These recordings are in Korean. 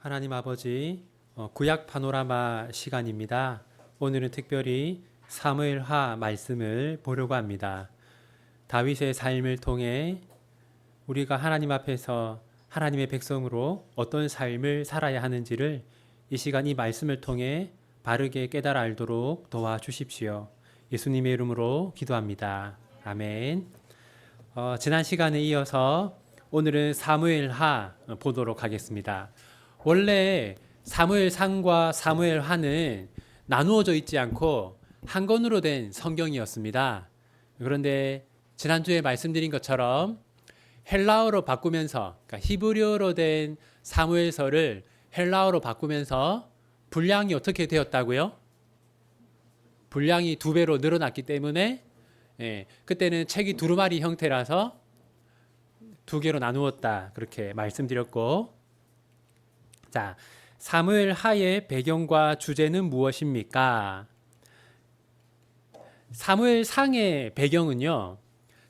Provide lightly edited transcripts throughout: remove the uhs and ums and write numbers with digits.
하나님 아버지, 구약 파노라마 시간입니다. 오늘은 특별히 사무엘하 말씀을 보려고 합니다. 다윗의 삶을 통해 우리가 하나님 앞에서 하나님의 백성으로 어떤 삶을 살아야 하는지를 이 시간 이 말씀을 통해 바르게 깨달아 알도록 도와주십시오. 예수님의 이름으로 기도합니다. 아멘. 지난 시간에 이어서 오늘은 사무엘하 보도록 하겠습니다. 원래 사무엘상과 사무엘하는 나누어져 있지 않고 한 권으로 된 성경이었습니다. 그런데 지난주에 말씀드린 것처럼 헬라어로 바꾸면서, 그러니까 히브리어로 된 사무엘서를 헬라어로 바꾸면서 분량이 어떻게 되었다고요? 분량이 2배로 늘어났기 때문에 그때는 책이 두루마리 형태라서 2개로 나누었다, 그렇게 말씀드렸고, 자, 사무엘하의 배경과 주제는 무엇입니까? 사무엘상의 배경은요,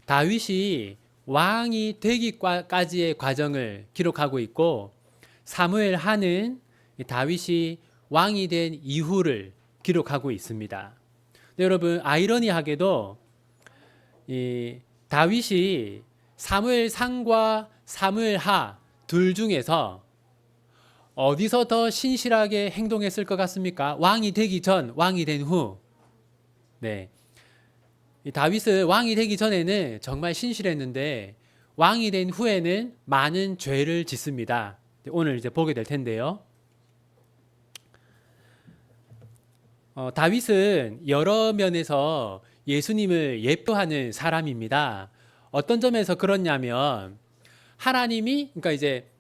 다윗이 왕이 되기까지의 과정을 기록하고 있고, 사무엘하는 다윗이 왕이 된 이후를 기록하고 있습니다. 근데 여러분, 아이러니하게도 이 다윗이 사무엘상과 사무엘하 둘 중에서 어디서 더 신실하게 행동했을 것 같습니까? 왕이 되기 전, 왕이 된 후. 네. 다윗은 왕이 되기 전에는 정말 신실했는데 왕이 된 후에는 많은 죄를 짓습니다. 오늘 이제 보게 될 텐데요. 다윗은 여러 면에서 예수님을 예표하는 사람입니다. 어떤 점에서 그렇냐면 하나님이, 그러니까 이제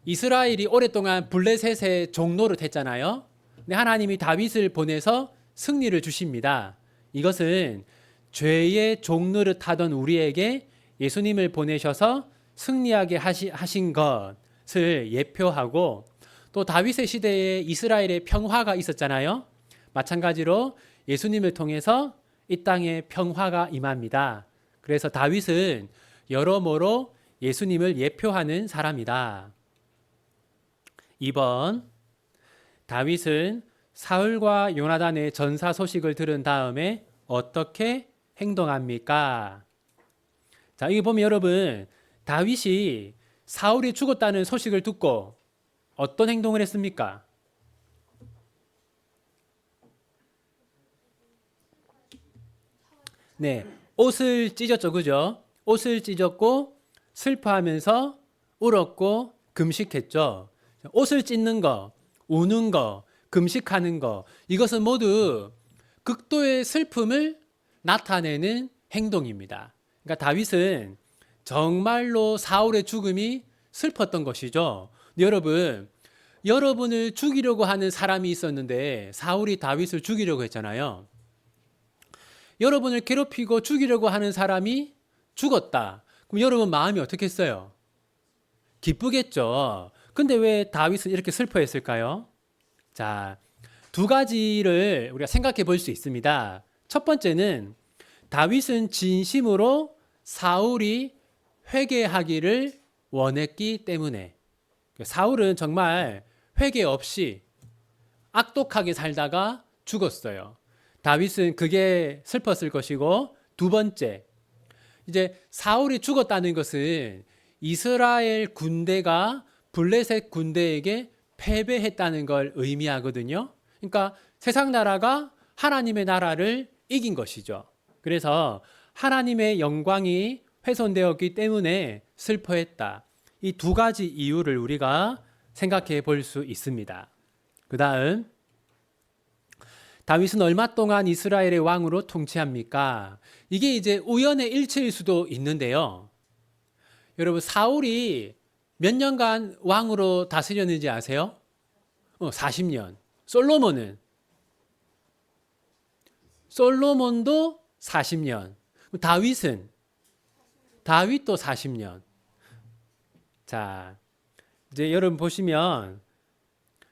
이스라엘이 오랫동안 블레셋의 종노릇 했잖아요. 근데 하나님이 다윗을 보내서 승리를 주십니다. 이것은 죄의 종노릇 하던 우리에게 예수님을 보내셔서 승리하게 하신 것을 예표하고, 또 다윗의 시대에 이스라엘의 평화가 있었잖아요. 마찬가지로 예수님을 통해서 이 땅에 평화가 임합니다. 그래서 다윗은 여러모로 예수님을 예표하는 사람이다. 2번, 다윗은 사울과 요나단의 전사 소식을 들은 다음에 어떻게 행동합니까? 자, 여기 보면 여러분, 다윗이 사울이 죽었다는 소식을 듣고 어떤 행동을 했습니까? 네, 옷을 찢었죠, 그죠? 옷을 찢었고 슬퍼하면서 울었고 금식했죠. 옷을 찢는 거, 우는 거, 금식하는 거, 이것은 모두 극도의 슬픔을 나타내는 행동입니다. 그러니까 다윗은 정말로 사울의 죽음이 슬펐던 것이죠. 여러분을 죽이려고 하는 사람이 있었는데 사울이 다윗을 죽이려고 했잖아요. 여러분을 괴롭히고 죽이려고 하는 사람이 죽었다. 그럼 여러분 마음이 어떻겠어요? 기쁘겠죠. 근데 왜 다윗은 이렇게 슬퍼했을까요? 자, 2가지를 우리가 생각해 볼 수 있습니다. 첫 번째는 다윗은 진심으로 사울이 회개하기를 원했기 때문에. 사울은 정말 회개 없이 악독하게 살다가 죽었어요. 다윗은 그게 슬펐을 것이고, 2번째, 이제 사울이 죽었다는 것은 이스라엘 군대가 블레셋 군대에게 패배했다는 걸 의미하거든요. 그러니까 세상 나라가 하나님의 나라를 이긴 것이죠. 그래서 하나님의 영광이 훼손되었기 때문에 슬퍼했다. 이 2가지 이유를 우리가 생각해 볼 수 있습니다. 그 다음, 다윗은 얼마 동안 이스라엘의 왕으로 통치합니까? 이게 이제 우연의 일치일 수도 있는데요. 여러분, 사울이 몇 년간 왕으로 다스렸는지 아세요? 40년. 솔로몬도 40년. 다윗도 40년. 자, 이제 여러분 보시면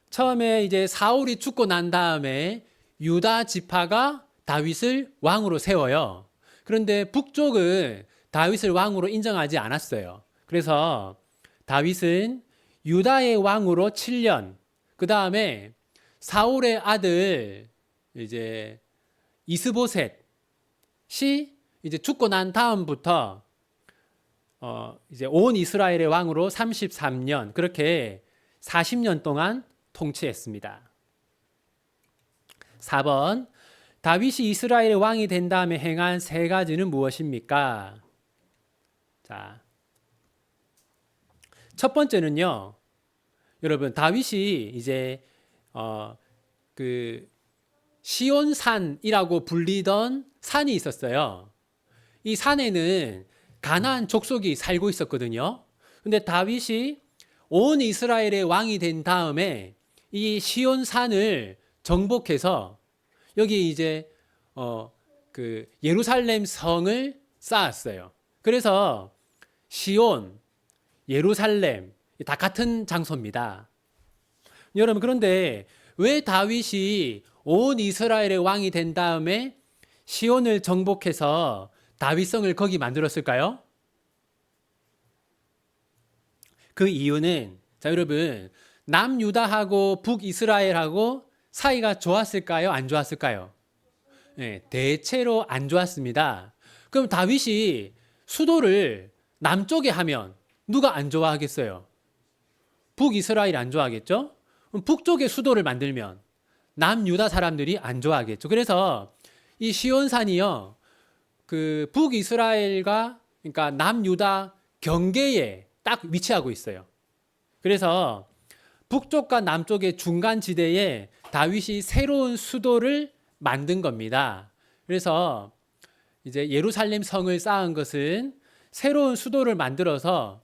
처음에 이제 사울이 죽고 난 다음에 유다 지파가 다윗을 왕으로 세워요. 그런데 북쪽은 다윗을 왕으로 인정하지 않았어요. 그래서 다윗은 유다의 왕으로 7년, 그 다음에 사울의 아들 이제 이스보셋이 이제 죽고 난 다음부터 이제 온 이스라엘의 왕으로 33년 그렇게 40년 동안 통치했습니다. 4번 다윗이 이스라엘의 왕이 된 다음에 행한 세 가지는 무엇입니까? 자, 첫 번째는요. 여러분 다윗이 이제 그 시온산이라고 불리던 산이 있었어요. 이 산에는 가나안 족속이 살고 있었거든요. 근데 다윗이 온 이스라엘의 왕이 된 다음에 이 시온산을 정복해서 여기 이제 그 예루살렘 성을 쌓았어요. 그래서 시온, 예루살렘 다 같은 장소입니다. 여러분 그런데 왜 다윗이 온 이스라엘의 왕이 된 다음에 시온을 정복해서 다윗성을 거기 만들었을까요? 그 이유는 자 여러분 남유다하고 북이스라엘하고 사이가 좋았을까요? 안 좋았을까요? 네, 대체로 안 좋았습니다. 그럼 다윗이 수도를 남쪽에 하면 누가 안 좋아하겠어요? 북이스라엘이 안 좋아하겠죠? 그럼 북쪽에 수도를 만들면 남유다 사람들이 안 좋아하겠죠. 그래서 이 시온산이요, 그 북이스라엘과 그러니까 남유다 경계에 딱 위치하고 있어요. 그래서 북쪽과 남쪽의 중간 지대에 다윗이 새로운 수도를 만든 겁니다. 그래서 이제 예루살렘 성을 쌓은 것은 새로운 수도를 만들어서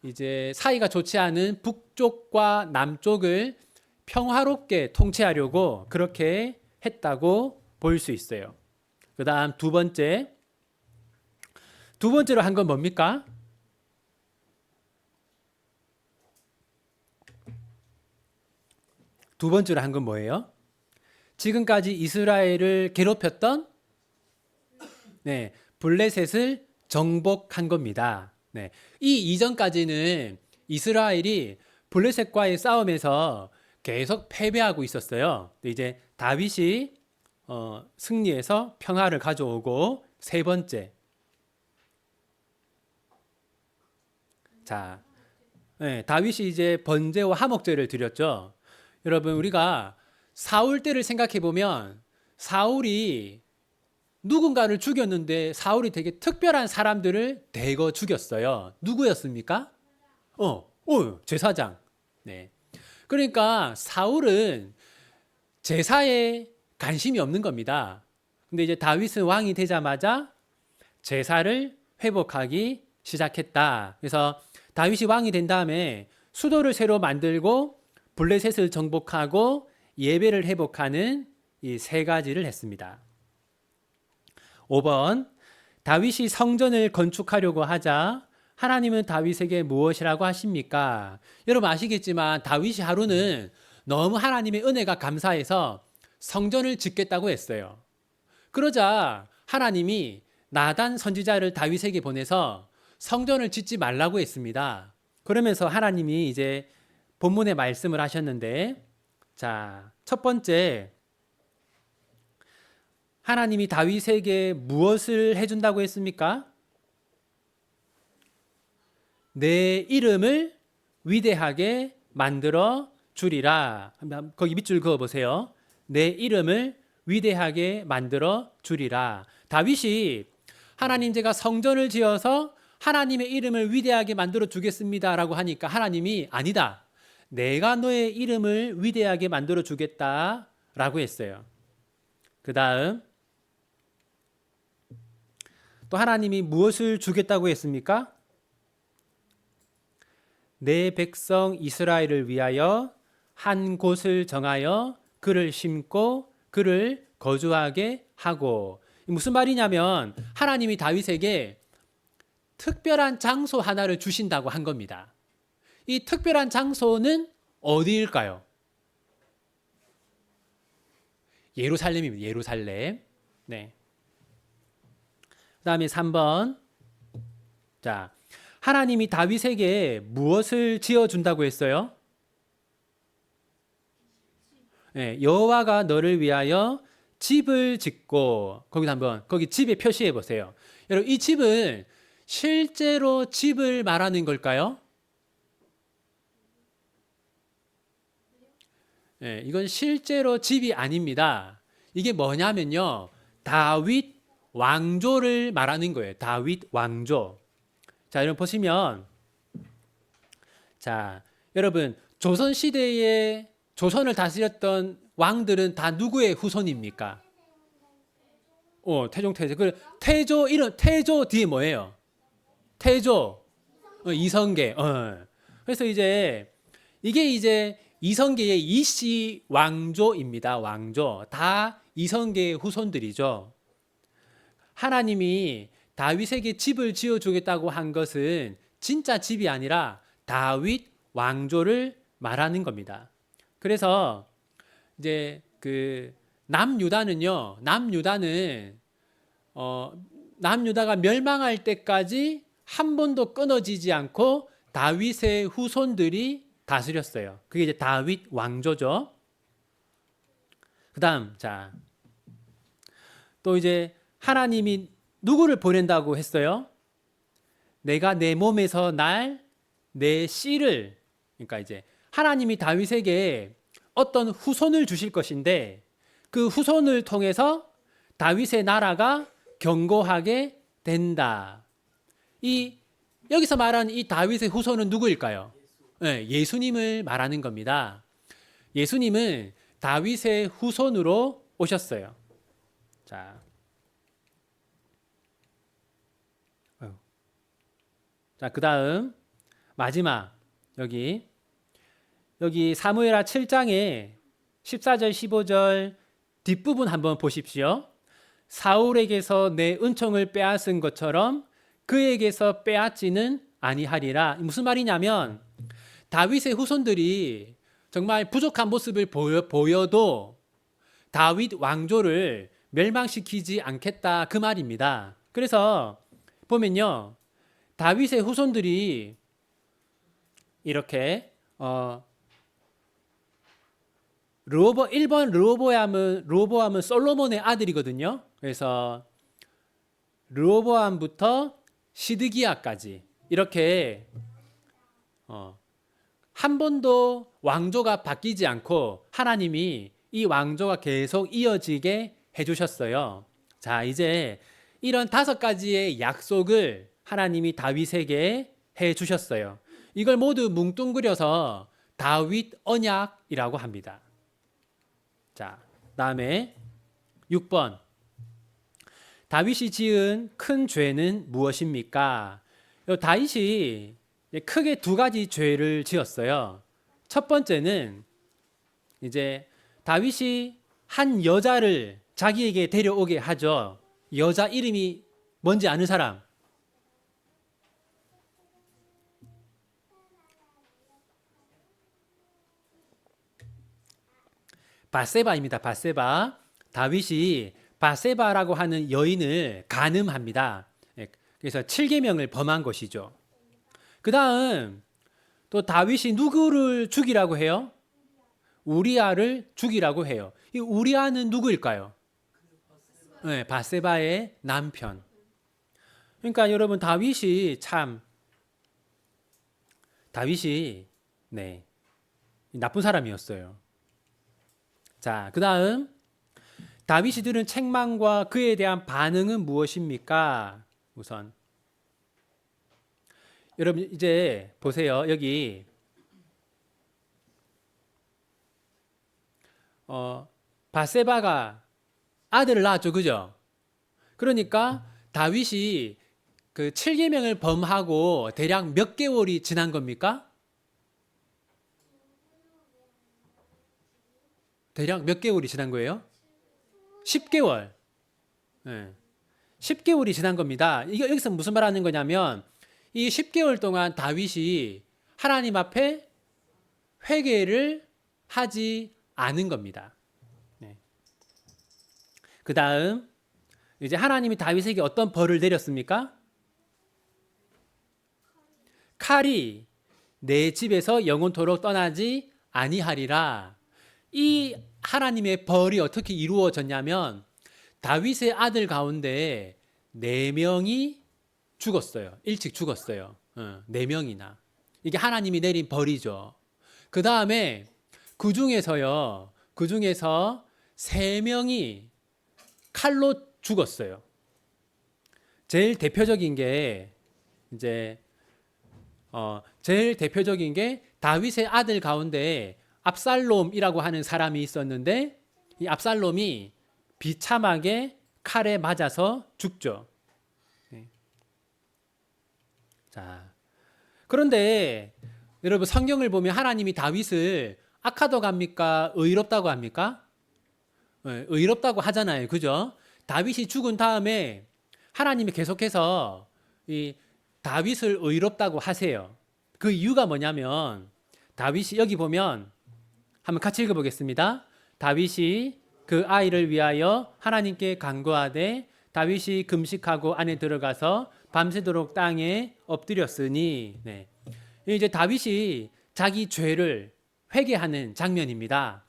이제 사이가 좋지 않은 북쪽과 남쪽을 평화롭게 통치하려고 그렇게 했다고 볼 수 있어요. 그 다음 두 번째로 한 건 뭡니까? 두 번째로 한 건 뭐예요? 지금까지 이스라엘을 괴롭혔던 블레셋을 정복한 겁니다. 이 이전까지는 이스라엘이 블레셋과의 싸움에서 계속 패배하고 있었어요. 이제 다윗이 승리해서 평화를 가져오고 세 번째. 자, 다윗이 이제 번제와 화목제를 드렸죠. 여러분 우리가 사울 때를 생각해 보면 사울이 누군가를 죽였는데 사울이 되게 특별한 사람들을 대거 죽였어요. 누구였습니까? 제사장. 네. 그러니까 사울은 제사에 관심이 없는 겁니다. 근데 이제 다윗은 왕이 되자마자 제사를 회복하기 시작했다. 그래서 다윗이 왕이 된 다음에 수도를 새로 만들고 블레셋을 정복하고 예배를 회복하는 이 세 가지를 했습니다. 5번 다윗이 성전을 건축하려고 하자 하나님은 다윗에게 무엇이라고 하십니까? 여러분 아시겠지만 다윗이 하루는 너무 하나님의 은혜가 감사해서 성전을 짓겠다고 했어요. 그러자 하나님이 나단 선지자를 다윗에게 보내서 성전을 짓지 말라고 했습니다. 그러면서 하나님이 이제 본문의 말씀을 하셨는데, 자, 첫 번째, 하나님이 다윗에게 무엇을 해준다고 했습니까? 내 이름을 위대하게 만들어 주리라. 거기 밑줄 그어 보세요. 내 이름을 위대하게 만들어 주리라. 다윗이 하나님 제가 성전을 지어서 하나님의 이름을 위대하게 만들어 주겠습니다라고 하니까 하나님이 아니다. 내가 너의 이름을 위대하게 만들어 주겠다라고 했어요. 그 다음 또 하나님이 무엇을 주겠다고 했습니까? 내 백성 이스라엘을 위하여 한 곳을 정하여 그를 심고 그를 거주하게 하고. 무슨 말이냐면 하나님이 다윗에게 특별한 장소 하나를 주신다고 한 겁니다. 이 특별한 장소는 어디일까요? 예루살렘입니다. 예루살렘. 네. 그 다음에 3번. 자, 하나님이 다윗에게 무엇을 지어준다고 했어요? 예, 여호와가 너를 위하여 집을 짓고 거기서 한번 거기 집에 표시해 보세요. 여러분 이 집은 실제로 집을 말하는 걸까요? 예, 이건 실제로 집이 아닙니다. 이게 뭐냐면요. 다윗 왕조를 말하는 거예요. 다윗 왕조. 자, 여러분 보시면 자, 여러분 조선 시대에 조선을 다스렸던 왕들은 다 누구의 후손입니까? 태종 태조. 그 태조 이름 태조 뒤에 뭐예요? 태조. 이성계. 그래서 이제 이게 이제 이성계의 이씨 왕조입니다. 왕조. 다 이성계의 후손들이죠. 하나님이 다윗에게 집을 지어 주겠다고 한 것은 진짜 집이 아니라 다윗 왕조를 말하는 겁니다. 그래서 이제 그 남유다는 남유다가 멸망할 때까지 한 번도 끊어지지 않고 다윗의 후손들이 다스렸어요. 그게 이제 다윗 왕조죠. 그다음 자, 또 이제 하나님이 누구를 보낸다고 했어요? 내가 내 몸에서 날 내 씨를, 그러니까 이제 하나님이 다윗에게 어떤 후손을 주실 것인데 그 후손을 통해서 다윗의 나라가 견고하게 된다. 이 여기서 말하는 이 다윗의 후손은 누구일까요? 네, 예수님을 말하는 겁니다. 예수님은 다윗의 후손으로 오셨어요. 자, 그다음 마지막 여기 사무엘하 7장에 14절 15절 뒷부분 한번 보십시오. 사울에게서 내 은총을 빼앗은 것처럼 그에게서 빼앗지는 아니하리라. 무슨 말이냐면 다윗의 후손들이 정말 부족한 모습을 보여도 다윗 왕조를 멸망시키지 않겠다 그 말입니다. 그래서 보면요. 다윗의 후손들이 이렇게 1번 르호보암은 솔로몬의 아들이거든요. 그래서 르호보암부터 시드기야까지 이렇게 한 번도 왕조가 바뀌지 않고 하나님이 이 왕조가 계속 이어지게 해주셨어요. 자, 이제 이런 5가지의 약속을 하나님이 다윗에게 해주셨어요. 이걸 모두 뭉뚱그려서 다윗 언약이라고 합니다. 자, 다음에 6번. 다윗이 지은 큰 죄는 무엇입니까? 다윗이 크게 2가지 죄를 지었어요. 첫 번째는 이제 다윗이 한 여자를 자기에게 데려오게 하죠. 여자 이름이 뭔지 아는 사람? 밧세바입니다. 밧세바. 다윗이 밧세바라고 하는 여인을 간음합니다. 그래서 7계명을 범한 것이죠. 그 다음 또 다윗이 누구를 죽이라고 해요? 우리아를 죽이라고 해요. 이 우리아는 누구일까요? 네, 밧세바의 남편. 그러니까 여러분 다윗이 나쁜 사람이었어요. 자, 그 다음 다윗이 들은 책망과 그에 대한 반응은 무엇입니까? 우선 여러분 이제 보세요. 여기 밧세바가 아들을 낳았죠. 그죠? 그러니까 다윗이 그 7계명을 범하고 대략 몇 개월이 지난 겁니까? 대략 몇 개월이 지난 거예요? 10개월. 네. 10개월이 지난 겁니다. 이게 여기서 무슨 말 하는 거냐면 이 10개월 동안 다윗이 하나님 앞에 회개를 하지 않은 겁니다. 네. 그 다음 이제 하나님이 다윗에게 어떤 벌을 내렸습니까? 칼이 내 집에서 영원토록 떠나지 아니하리라. 이 하나님의 벌이 어떻게 이루어졌냐면 다윗의 아들 가운데 네 명이 죽었어요. 일찍 죽었어요. 네 명이나. 이게 하나님이 내린 벌이죠. 그 다음에 그 중에서 세 명이 칼로 죽었어요. 제일 대표적인 게 다윗의 아들 가운데 압살롬이라고 하는 사람이 있었는데 이 압살롬이 비참하게 칼에 맞아서 죽죠. 자, 그런데 여러분 성경을 보면 하나님이 다윗을 악하다고 합니까? 의롭다고 합니까? 의롭다고 하잖아요. 그죠? 다윗이 죽은 다음에 하나님이 계속해서 이 다윗을 의롭다고 하세요. 그 이유가 뭐냐면 다윗이 여기 보면 한번 같이 읽어보겠습니다. 다윗이 그 아이를 위하여 하나님께 간구하되 다윗이 금식하고 안에 들어가서 밤새도록 땅에 엎드렸으니 네. 이제 다윗이 자기 죄를 회개하는 장면입니다.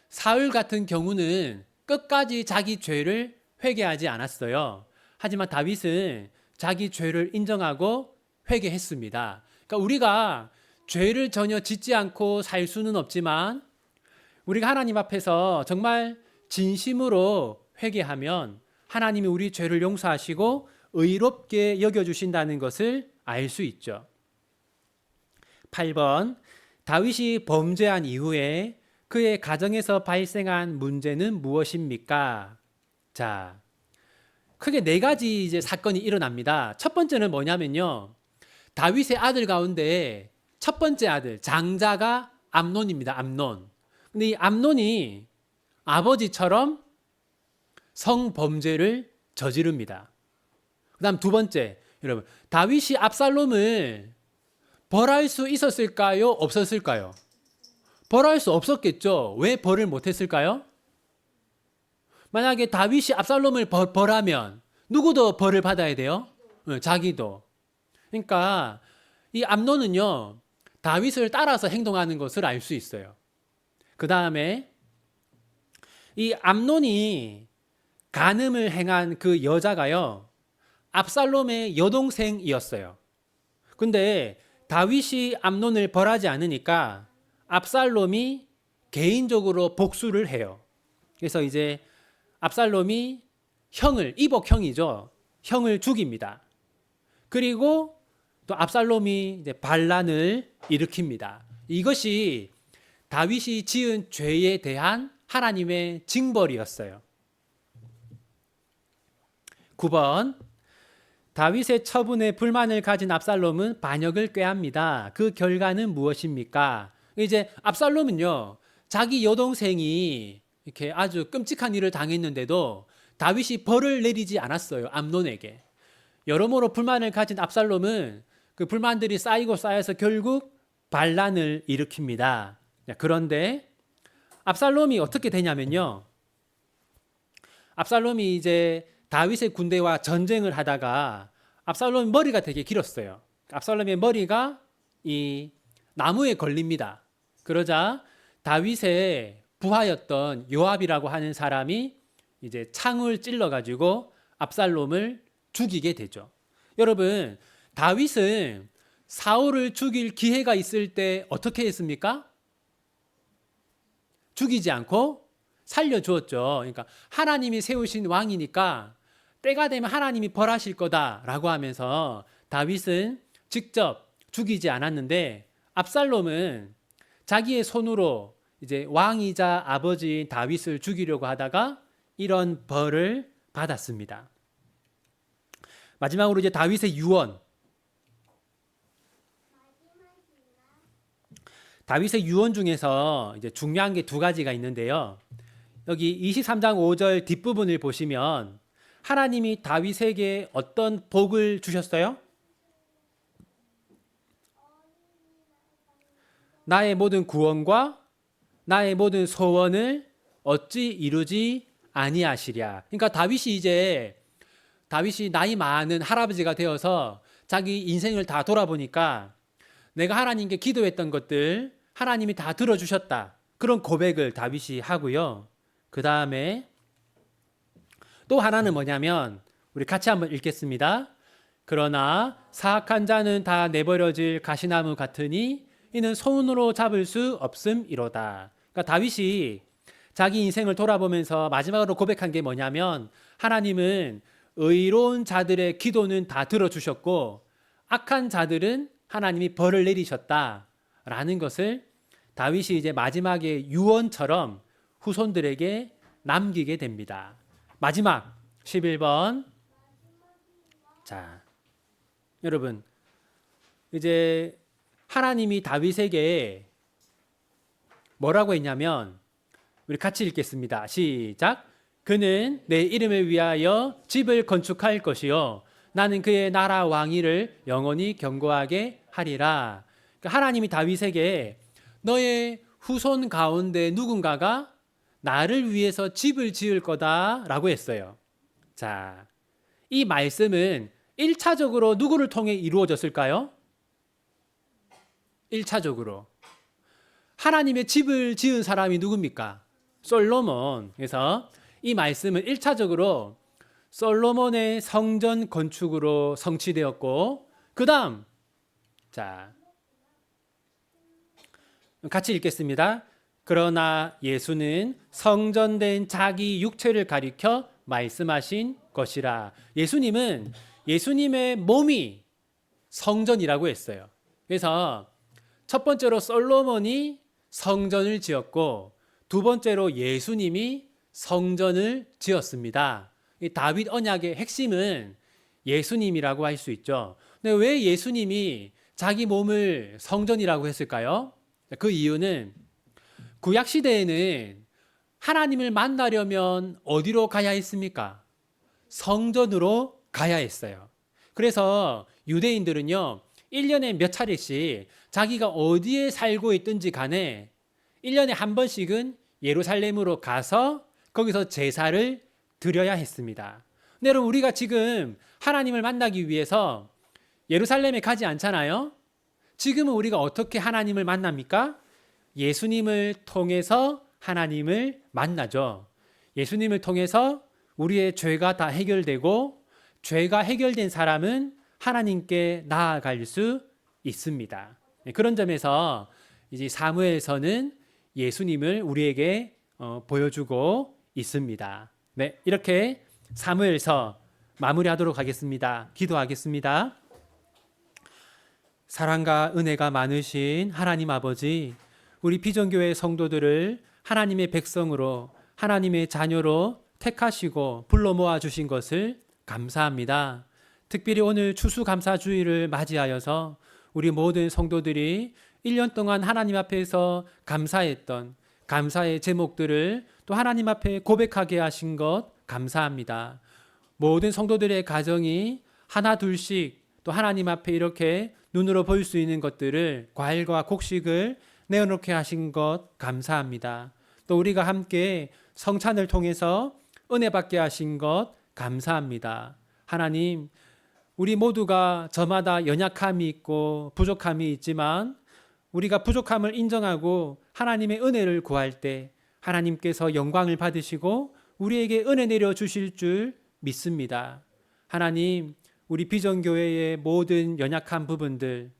사울 같은 경우는 끝까지 자기 죄를 회개하지 않았어요. 하지만 다윗은 자기 죄를 인정하고 회개했습니다. 그러니까 우리가 죄를 전혀 짓지 않고 살 수는 없지만 우리가 하나님 앞에서 정말 진심으로 회개하면 하나님이 우리 죄를 용서하시고 의롭게 여겨주신다는 것을 알 수 있죠. 8번 다윗이 범죄한 이후에 그의 가정에서 발생한 문제는 무엇입니까? 자, 크게 네 가지 이제 사건이 일어납니다. 첫 번째는 뭐냐면요. 다윗의 아들 가운데 첫 번째 아들, 장자가 암논입니다. 암논. 근데 이 암논이 아버지처럼 성범죄를 저지릅니다. 그 다음 두 번째, 여러분, 다윗이 압살롬을 벌할 수 있었을까요? 없었을까요? 벌할 수 없었겠죠. 왜 벌을 못했을까요? 만약에 다윗이 압살롬을 벌하면 누구도 벌을 받아야 돼요? 자기도. 그러니까 이 암논은요, 다윗을 따라서 행동하는 것을 알 수 있어요. 그 다음에 이 암논이 간음을 행한 그 여자가요, 압살롬의 여동생이었어요. 근데 다윗이 암논을 벌하지 않으니까 압살롬이 개인적으로 복수를 해요. 그래서 이제 압살롬이 이복형이죠. 형을 죽입니다. 그리고 또 압살롬이 이제 반란을 일으킵니다. 이것이 다윗이 지은 죄에 대한 하나님의 징벌이었어요. 9번 다윗의 처분에 불만을 가진 압살롬은 반역을 꾀합니다. 그 결과는 무엇입니까? 이제 압살롬은요, 자기 여동생이 이렇게 아주 끔찍한 일을 당했는데도 다윗이 벌을 내리지 않았어요. 암논에게. 여러모로 불만을 가진 압살롬은 그 불만들이 쌓이고 쌓여서 결국 반란을 일으킵니다. 그런데 압살롬이 어떻게 되냐면요, 압살롬이 이제 다윗의 군대와 전쟁을 하다가 압살롬의 머리가 되게 길었어요. 압살롬의 머리가 이 나무에 걸립니다. 그러자 다윗의 부하였던 요압이라고 하는 사람이 이제 창을 찔러가지고 압살롬을 죽이게 되죠. 여러분, 다윗은 사울을 죽일 기회가 있을 때 어떻게 했습니까? 죽이지 않고 살려주었죠. 그러니까 하나님이 세우신 왕이니까 때가 되면 하나님이 벌하실 거다라고 하면서 다윗은 직접 죽이지 않았는데 압살롬은 자기의 손으로 이제 왕이자 아버지인 다윗을 죽이려고 하다가 이런 벌을 받았습니다. 마지막으로 이제 다윗의 유언. 다윗의 유언 중에서 이제 중요한 게 두 가지가 있는데요. 여기 23장 5절 뒷부분을 보시면 하나님이 다윗에게 어떤 복을 주셨어요? 나의 모든 구원과 나의 모든 소원을 어찌 이루지 아니하시랴. 그러니까 다윗이 나이 많은 할아버지가 되어서 자기 인생을 다 돌아보니까 내가 하나님께 기도했던 것들 하나님이 다 들어주셨다. 그런 고백을 다윗이 하고요. 그 다음에 또 하나는 뭐냐면 우리 같이 한번 읽겠습니다. 그러나 사악한 자는 다 내버려질 가시나무 같으니 이는 손으로 잡을 수 없음이로다. 그러니까 다윗이 자기 인생을 돌아보면서 마지막으로 고백한 게 뭐냐면 하나님은 의로운 자들의 기도는 다 들어주셨고 악한 자들은 하나님이 벌을 내리셨다라는 것을 다윗이 이제 마지막에 유언처럼 후손들에게 남기게 됩니다. 마지막 11번. 자, 여러분 이제 하나님이 다윗에게 뭐라고 했냐면 우리 같이 읽겠습니다. 시작. 그는 내 이름을 위하여 집을 건축할 것이요 나는 그의 나라 왕위를 영원히 견고하게 하리라. 그러니까 하나님이 다윗에게 너의 후손 가운데 누군가가 나를 위해서 집을 지을 거다라고 했어요. 자, 이 말씀은 1차적으로 누구를 통해 이루어졌을까요? 1차적으로 하나님의 집을 지은 사람이 누굽니까? 솔로몬. 그래서 이 말씀은 1차적으로 솔로몬의 성전 건축으로 성취되었고 그 다음 자 같이 읽겠습니다. 그러나 예수는 성전된 자기 육체를 가리켜 말씀하신 것이라. 예수님은 예수님의 몸이 성전이라고 했어요. 그래서 첫 번째로 솔로몬이 성전을 지었고 두 번째로 예수님이 성전을 지었습니다. 이 다윗 언약의 핵심은 예수님이라고 할 수 있죠. 근데 왜 예수님이 자기 몸을 성전이라고 했을까요? 그 이유는 구약 시대에는 하나님을 만나려면 어디로 가야 했습니까? 성전으로 가야 했어요. 그래서 유대인들은요 1년에 몇 차례씩 자기가 어디에 살고 있든지 간에 1년에 한 번씩은 예루살렘으로 가서 거기서 제사를 드려야 했습니다. 근데 여러분 우리가 지금 하나님을 만나기 위해서 예루살렘에 가지 않잖아요. 지금은 우리가 어떻게 하나님을 만납니까? 예수님을 통해서 하나님을 만나죠. 예수님을 통해서 우리의 죄가 다 해결되고 죄가 해결된 사람은 하나님께 나아갈 수 있습니다. 그런 점에서 이제 사무엘서는 예수님을 우리에게 보여주고 있습니다. 네, 이렇게 사무엘서 마무리하도록 하겠습니다. 기도하겠습니다. 사랑과 은혜가 많으신 하나님 아버지, 우리 비전교회 성도들을 하나님의 백성으로 하나님의 자녀로 택하시고 불러 모아 주신 것을 감사합니다. 특별히 오늘 추수감사주의를 맞이하여서 우리 모든 성도들이 1년 동안 하나님 앞에서 감사했던 감사의 제목들을 또 하나님 앞에 고백하게 하신 것 감사합니다. 모든 성도들의 가정이 하나 둘씩 또 하나님 앞에 이렇게 눈으로 볼 수 있는 것들을 과일과 곡식을 내어놓게 하신 것 감사합니다. 또 우리가 함께 성찬을 통해서 은혜 받게 하신 것 감사합니다. 하나님, 우리 모두가 저마다 연약함이 있고 부족함이 있지만 우리가 부족함을 인정하고 하나님의 은혜를 구할 때 하나님께서 영광을 받으시고 우리에게 은혜 내려 주실 줄 믿습니다. 하나님, 우리 비전교회의 모든 연약한 부분들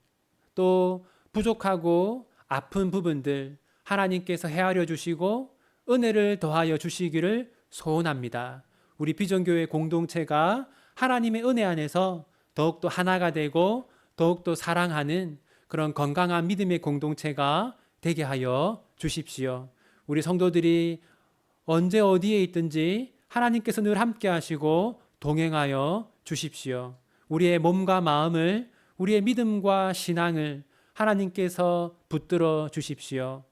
또 부족하고 아픈 부분들 하나님께서 헤아려 주시고 은혜를 더하여 주시기를 소원합니다. 우리 비전교회 공동체가 하나님의 은혜 안에서 더욱더 하나가 되고 더욱더 사랑하는 그런 건강한 믿음의 공동체가 되게 하여 주십시오. 우리 성도들이 언제 어디에 있든지 하나님께서 늘 함께 하시고 동행하여 주십시오. 우리의 몸과 마음을 우리의 믿음과 신앙을 하나님께서 붙들어 주십시오.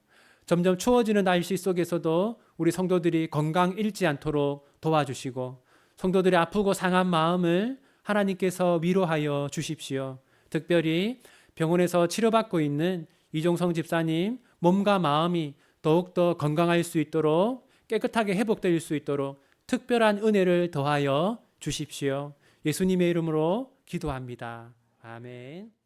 점점 추워지는 날씨 속에서도 우리 성도들이 건강 잃지 않도록 도와주시고 성도들의 아프고 상한 마음을 하나님께서 위로하여 주십시오. 특별히 병원에서 치료받고 있는 이종성 집사님 몸과 마음이 더욱더 건강할 수 있도록 깨끗하게 회복될 수 있도록 특별한 은혜를 더하여 주십시오. 예수님의 이름으로 기도합니다. 아멘.